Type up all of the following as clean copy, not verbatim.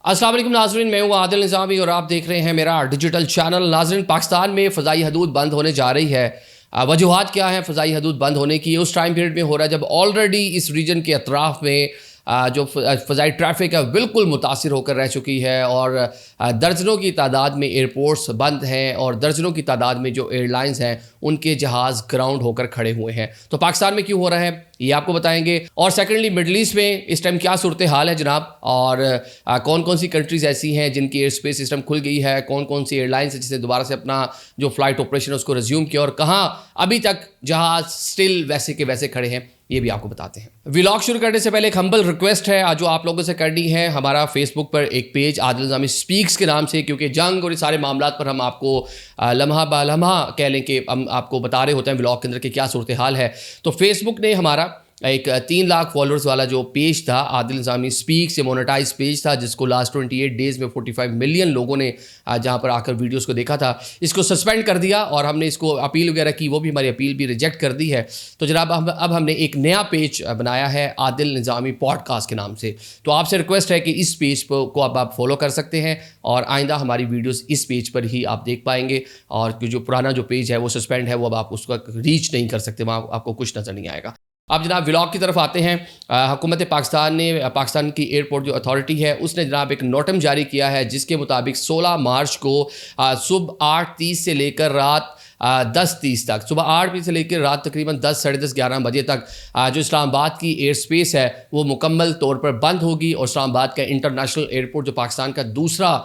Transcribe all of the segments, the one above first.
अस्सलाम वालेकुम नाज़रीन, मैं हूँ आदिल निज़ामी और आप देख रहे हैं मेरा डिजिटल चैनल। नाज़रीन, पाकिस्तान में फ़ज़ाई हदूद बंद होने जा रही है। वजूहात क्या हैं फ़ज़ाई हदूद बंद होने की? उस टाइम पीरियड में हो रहा है जब ऑलरेडी इस रीजन के अतराफ़ में जो फ़ज़ाई ट्रैफ़िक है बिल्कुल मुतासिर होकर रह चुकी है और दर्जनों की तादाद में एयरपोर्ट्स बंद हैं और दर्जनों की तादाद में जो एयरलाइंस हैं उनके जहाज़ ग्राउंड होकर खड़े हुए हैं। तो पाकिस्तान में क्यों हो रहा है ये आपको बताएंगे। और सेकेंडली, मिडल ईस्ट में इस टाइम क्या सूरत हाल है जनाब, और कौन कौन सी कंट्रीज़ ऐसी हैं जिनकी एयर स्पेस सिस्टम खुल गई है, कौन कौन सी एयरलाइंस है जिसने दोबारा से अपना जो फ़्लाइट ऑपरेशन है उसको रिज्यूम किया, और कहाँ अभी तक जहाज़ स्टिल वैसे के वैसे खड़े हैं, ये भी आपको बताते हैं। व्लॉग शुरू करने से पहले एक हम्बल रिक्वेस्ट है जो आप लोगों से करनी है। हमारा फेसबुक पर एक पेज आदिल निज़ामी स्पीक्स के नाम से, क्योंकि जंग और ये सारे मामलात पर हम आपको लम्हा बा लम्हा कह लें कि हम आपको बता रहे होते हैं व्लॉग के अंदर कि क्या सूरत हाल है। तो फेसबुक ने हमारा एक 3 लाख फॉलोअर्स वाला जो पेज था आदिल निज़ामी स्पीक्स, ये मोनेटाइज पेज था जिसको लास्ट 28 डेज़ में 45 मिलियन लोगों ने जहाँ पर आकर वीडियोस को देखा था, इसको सस्पेंड कर दिया और हमने इसको अपील वगैरह की, वो भी हमारी अपील भी रिजेक्ट कर दी है। तो जनाब अब हमने एक नया पेज बनाया है आदिल निज़ामी पॉडकास्ट के नाम से। तो आपसे रिक्वेस्ट है कि इस पेज को अब आप फॉलो कर सकते हैं और आइंदा हमारी वीडियोज़ इस पेज पर ही आप देख पाएंगे। और जो पुराना जो पेज है वो सस्पेंड है, वो अब आप उसका रीच नहीं कर सकते, वहाँ आपको कुछ नज़र नहीं आएगा। अब जनाब व्लॉग की तरफ आते हैं। हुकूमत पाकिस्तान ने, पाकिस्तान की एयरपोर्ट जो अथॉरिटी है उसने जनाब एक नोटम जारी किया है जिसके मुताबिक 16 मार्च को सुबह 8:30 से लेकर रात 10:30 तक, सुबह 8 बजे से लेकर रात तकरीबन 10, साढ़े 10, 11 बजे तक जो इस्लामाबाद की एयर स्पेस है वो मुकम्मल तौर पर बंद होगी। और इस्लामाबाद का इंटरनेशनल एयरपोर्ट जो पाकिस्तान का दूसरा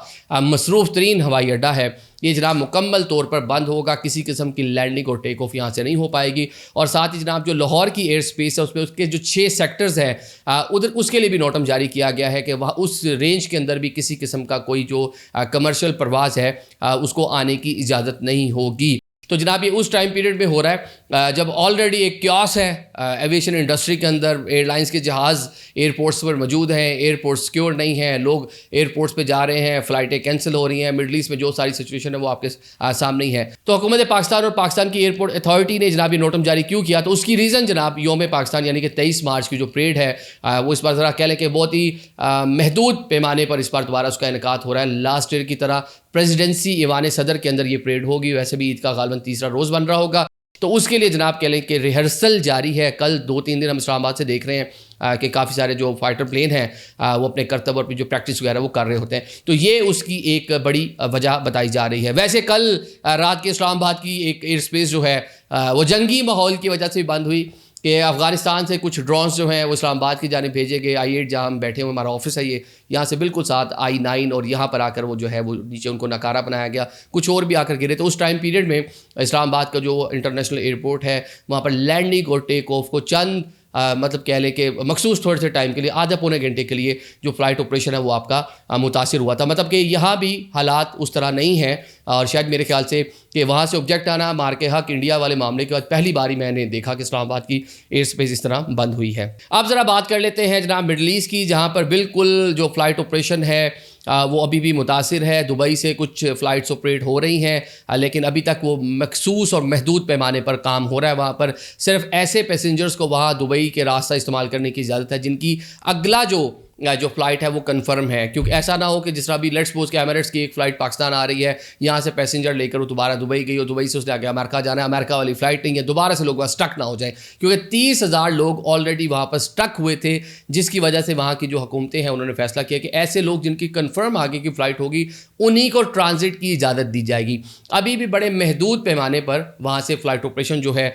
मसरूफ़ तरीन हवाई अड्डा है, ये जनाब मुकम्मल तौर पर बंद होगा। किसी किस्म की लैंडिंग और टेक ऑफ यहाँ से नहीं हो पाएगी। और साथ ही जनाब जो लाहौर की एयर स्पेस है उसमें उसके जो 6 सेक्टर्स हैं उधर उसके लिए भी नोटम जारी किया गया है कि वह उस रेंज के अंदर भी किसी किस्म का कोई जो कमर्शियल परवाज़ है उसको आने की इजाज़त नहीं होगी। तो जनाब ये उस टाइम पीरियड में हो रहा है जब ऑलरेडी एक क्यास है एविएशन इंडस्ट्री के अंदर। एयरलाइंस के जहाज़ एयरपोर्ट्स पर मौजूद हैं, एयरपोर्ट सिक्योर नहीं है, लोग एयरपोर्ट्स पे जा रहे हैं, फ़्लाइटें कैंसिल हो रही हैं। मिडल ईस्ट में जो सारी सिचुएशन है वो आपके सामने ही है। तो हुकूमत पाकिस्तान और पाकिस्तान की एयरपोर्ट अथॉरिटी ने जनाब ये नोटम जारी क्यों किया, तो उसकी रीज़न जनाब योम पाकिस्तान यानी कि 23 मार्च की जो परेड है वो इस बार ज़रा कह लें कि बहुत ही महदूद पैमाने पर इस बार दोबारा उसका इनेकाद हो रहा है। लास्ट ईयर की तरह प्रेसिडेंसी ईवान सदर के अंदर ये परेड होगी। वैसे भी ईद का गालबन तीसरा रोज़ बन रहा होगा, तो उसके लिए जनाब कह लें कि रिहर्सल जारी है। कल 2-3 दिन हम इस्लामाबाद से देख रहे हैं कि काफ़ी सारे जो फाइटर प्लेन हैं वो अपने करतब और जो प्रैक्टिस वगैरह वो कर रहे होते हैं। तो ये उसकी एक बड़ी वजह बताई जा रही है। वैसे कल रात के इस्लामाबाद की एक एयर स्पेस जो है वो जंगी माहौल की वजह से भी बंद हुई कि अफ़गानिस्तान से कुछ ड्रोन्स जो हैं वो इस्लामाबाद की जानिब भेजे गए। I-8 जहाँ हम बैठे हुए हमारा ऑफिस है, ये यहाँ से बिल्कुल साथ I-9 और यहाँ पर आकर वो जो है वो नीचे उनको नकारा बनाया गया, कुछ और भी आकर गिरे। तो उस टाइम पीरियड में इस्लामाबाद का जो इंटरनेशनल एयरपोर्ट है वहाँ पर लैंडिंग और टेक ऑफ को चंद मतलब कह लें कि मखसूस थोड़े से टाइम के लिए, आधा पौने घंटे के लिए जो फ़्लाइट ऑपरेशन है वो आपका मुतासिर हुआ था। मतलब कि यहाँ भी हालात उस तरह नहीं हैं और शायद मेरे ख्याल से कि वहाँ से ऑब्जेक्ट आना मार के हक इंडिया वाले मामले के बाद पहली बारी मैंने देखा कि इस्लामाबाद की एयर स्पेस इस तरह बंद हुई है। अब ज़रा बात कर लेते हैं जनाब मिडल ईस्ट की, जहाँ पर बिल्कुल जो फ़्लाइट ऑपरेशन है वो अभी भी मुतासिर है। दुबई से कुछ फ़्लाइट्स ऑपरेट हो रही हैं लेकिन अभी तक वो मखसूस और महदूद पैमाने पर काम हो रहा है। वहाँ पर सिर्फ ऐसे पैसेंजर्स को वहाँ दुबई के रास्ता इस्तेमाल करने की इजाज़त है जिनकी अगला जो फ़्लाइट है वो कंफर्म है। क्योंकि ऐसा ना हो कि जिस तरह अभी लेट्स सपोज कि एमिरेट्स की एक फ़्लाइट पाकिस्तान आ रही है, यहाँ से पैसेंजर लेकर वो दोबारा दुबई गई और दुबई से उसने आगे अमेरिका जाना है, अमेरिका वाली फ़्लाइट नहीं है, दोबारा से लोग वहाँ स्टक ना हो जाए। क्योंकि 30,000 लोग ऑलरेडी वहाँ पर स्टक हुए थे, जिसकी वजह से वहाँ की जो हुकूमतें हैं उन्होंने फैसला किया कि ऐसे लोग जिनकी कन्फर्म आगे की फ़्लाइट होगी उन्हीं को ट्रांजिट की इजाज़त दी जाएगी। अभी भी बड़े महदूद पैमाने पर वहाँ से फ़्लाइट ऑपरेशन जो है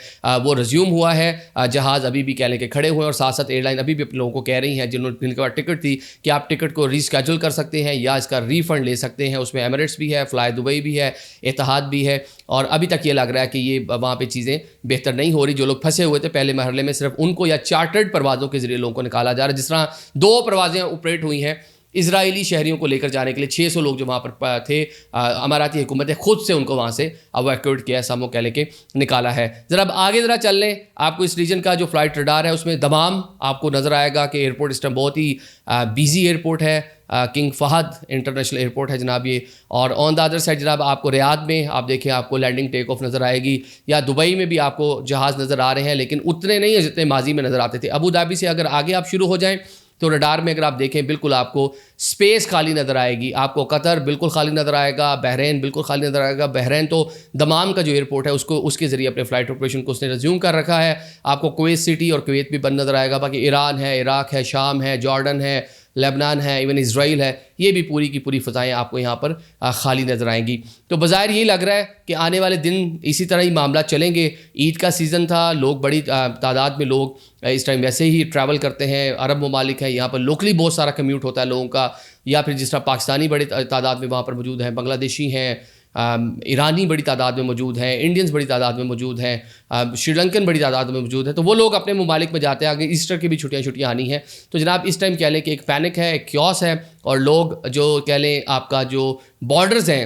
वो रिज्यूम हुआ है। जहाज़ अभी भी कह लें कि खड़े हुए हैं और साथ साथ एयरलाइन अभी भी लोगों को कह रही हैं जिनके पास टिकट थी कि आप टिकट को रीस्केड्यूल कर सकते हैं या इसका रीफ़ंड ले सकते हैं। उसमें एमिरेट्स भी है, फ्लाई दुबई भी है, इत्तेहाद भी है। और अभी तक ये लग रहा है कि ये वहाँ पे चीज़ें बेहतर नहीं हो रही। जो लोग फंसे हुए थे पहले मरहले में सिर्फ उनको या चार्टर्ड परवाज़ों के ज़रिए लोगों को निकाला जा रहा है। जिस तरह 2 परवाज़ें ऑपरेट हुई हैं इजरायली शहरियों को लेकर जाने के लिए, 600 लोग जो वहाँ पर थे, अमाराती हुकूमत ने खुद से उनको वहाँ से एवैक्यूएट किया, समो कह लेके निकाला है। ज़रा अब आगे ज़रा चल लें, आपको इस रीजन का जो फ़्लाइट रडार है उसमें दमाम आपको नज़र आएगा कि एयरपोर्ट इस टाइम बहुत ही बिजी एयरपोर्ट है। किंग फहद इंटरनेशनल एयरपोर्ट है जनाब ये। और ऑन द अदर साइड जनाब आपको रियाद में आप देखें आपको लैंडिंग टेक ऑफ नज़र आएगी, या दुबई में भी आपको जहाज़ नज़र आ रहे हैं लेकिन उतने नहीं है जितने माजी में नज़र आते थे। अबू धाबी से अगर आगे आप शुरू हो जाएँ تو رڈار میں اگر آپ دیکھیں بالکل آپ کو اسپیس خالی نظر آئے گی. آپ کو قطر بالکل خالی نظر آئے گا, بحرین بالکل خالی نظر آئے گا. بحرین تو دمام کا جو ایئرپورٹ ہے اس کے ذریعے اپنے فلائٹ آپریشن کو اس نے ریزیوم کر رکھا ہے. آپ کو کویت سٹی اور کویت بھی بند نظر آئے گا. باقی ایران ہے, عراق ہے, شام ہے, جارڈن ہے, لبنان ہے, ایون اسرائیل ہے, یہ بھی پوری کی پوری فضائیں آپ کو یہاں پر خالی نظر آئیں گی. تو بظاہر یہی لگ رہا ہے کہ آنے والے دن اسی طرح ہی معاملات چلیں گے. عید کا سیزن تھا, لوگ بڑی تعداد میں لوگ اس ٹائم ویسے ہی ٹریول کرتے ہیں. عرب ممالک ہیں, یہاں پر لوکلی بہت سارا کمیوٹ ہوتا ہے لوگوں کا, یا پھر جس طرح پاکستانی بڑی تعداد میں وہاں پر موجود ہیں, بنگلہ دیشی ہیں, ایرانی بڑی تعداد میں موجود ہیں, انڈینز بڑی تعداد میں موجود ہیں, شری لنکن بڑی تعداد میں موجود ہیں. تو وہ لوگ اپنے ممالک میں جاتے ہیں. آگے ایسٹر کی بھی چھٹیاں آنی ہیں. تو جناب اس ٹائم کہہ لیں کہ ایک پینک ہے, ایک کیوس ہے, اور لوگ جو کہہ لیں آپ کا جو بارڈرز ہیں,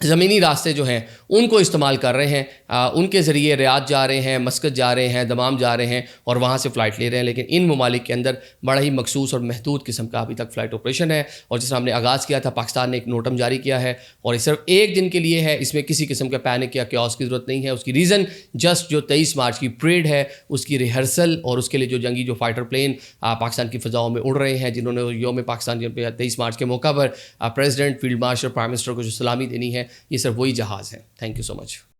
زمینی راستے جو ہیں ان کو استعمال کر رہے ہیں. ان کے ذریعے ریاض جا رہے ہیں, مسقط جا رہے ہیں, دمام جا رہے ہیں, اور وہاں سے فلائٹ لے رہے ہیں. لیکن ان ممالک کے اندر بڑا ہی مخصوص اور محدود قسم کا ابھی تک فلائٹ آپریشن ہے. اور جس طرح ہم نے آغاز کیا تھا, پاکستان نے ایک نوٹم جاری کیا ہے, اور یہ صرف ایک دن کے لیے ہے. اس میں کسی قسم کا پینک یا کیوس کی ضرورت نہیں ہے. اس کی ریزن جسٹ جو 23 مارچ کی پریڈ ہے اس کی ریہرسل, اور اس کے لیے جو جنگی جو فائٹر پلین پاکستان کی فضاؤں میں اڑ رہے ہیں, جنہوں نے یوم پاکستان 23 مارچ کے موقع پر president, field marshal, prime minister کو جو سلامی دینی ہے, یہ صرف وہی جہاز ہے. Thank you so much.